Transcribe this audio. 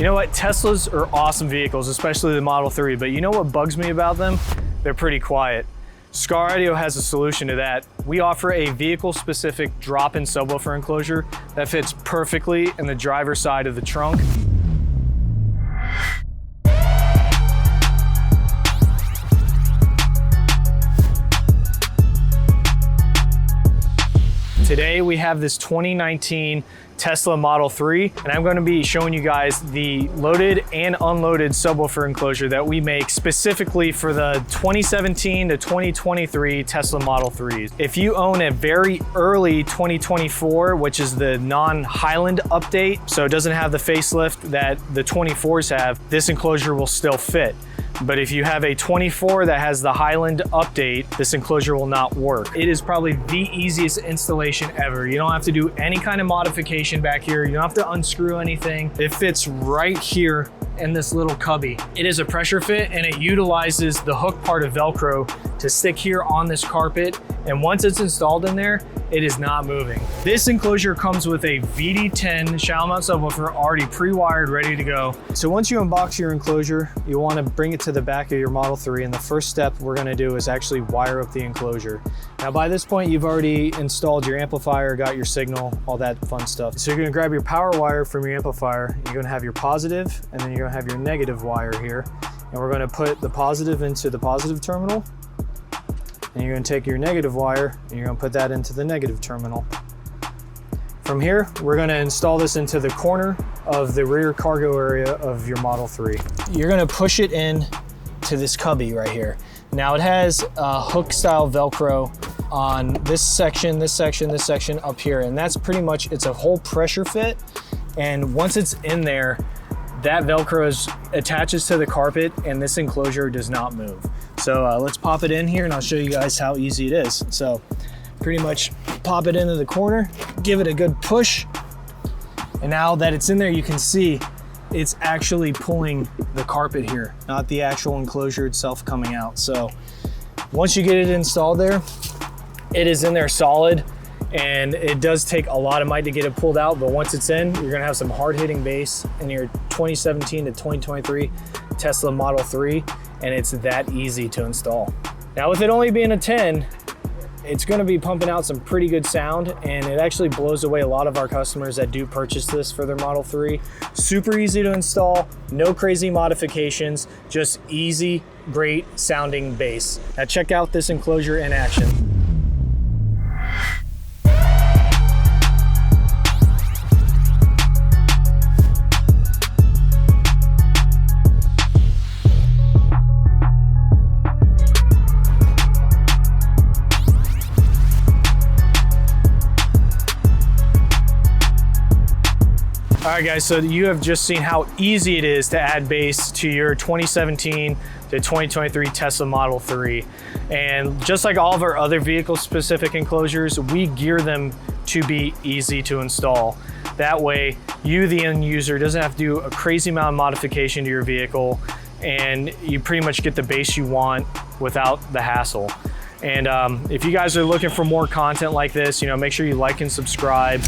You know what? Teslas are awesome vehicles, especially the Model 3, but you know what bugs me about them? They're pretty quiet. Skar Audio has a solution to that. We offer a vehicle-specific drop-in subwoofer enclosure that fits perfectly in the driver's side of the trunk. Today we have this 2019 Tesla Model 3, and I'm going to be showing you guys the loaded and unloaded subwoofer enclosure that we make specifically for the 2017 to 2023 Tesla Model 3s. If you own a very early 2024, which is the Non-Highland update, so it doesn't have the facelift that the 24s have, this enclosure will still fit. But if you have a 24 that has the Highland update, this enclosure will not work. It is probably the easiest installation ever. You don't have to do any kind of modification back here. You don't have to unscrew anything. It fits right here in this little cubby. It is a pressure fit, and it utilizes the hook part of Velcro to stick here on this carpet. And once it's installed in there, it is not moving. This enclosure comes with a VD10 shallow mount subwoofer already pre-wired, ready to go. So once you unbox your enclosure, you want to bring it to the back of your Model 3, and the first step we're going to do is actually wire up the enclosure. Now by this point, you've already installed your amplifier, got your signal, all that fun stuff. So you're going to grab your power wire from your amplifier. You're going to have your positive, and then you're going to have your negative wire here. And we're going to put the positive into the positive terminal. And you're going to take your negative wire and you're going to put that into the negative terminal. From here, we're going to install this into the corner of the rear cargo area of your Model 3. You're going to push it in to this cubby right here. Now it has a hook style Velcro on this section, this section, this section up here. And that's pretty much, it's a whole pressure fit. And once it's in there, that Velcro attaches to the carpet and this enclosure does not move. So let's pop it in here and I'll show you guys how easy it is. So pretty much pop it into the corner, give it a good push. And now that it's in there, you can see it's actually pulling the carpet here, not the actual enclosure itself coming out. So once you get it installed there, it is in there solid. And it does take a lot of might to get it pulled out, but once it's in, you're gonna have some hard-hitting bass in your 2017 to 2023 Tesla Model 3, and it's that easy to install. Now with it only being a 10, it's gonna be pumping out some pretty good sound, and it actually blows away a lot of our customers that do purchase this for their Model 3. Super easy to install, no crazy modifications, just easy, great sounding bass. Now check out this enclosure in action. All right guys, so you have just seen how easy it is to add bass to your 2017 to 2023 Tesla Model 3. And just like all of our other vehicle specific enclosures, we gear them to be easy to install. That way, you, the end user, doesn't have to do a crazy amount of modification to your vehicle, and you pretty much get the bass you want without the hassle. And if you guys are looking for more content like this, make sure you like and subscribe.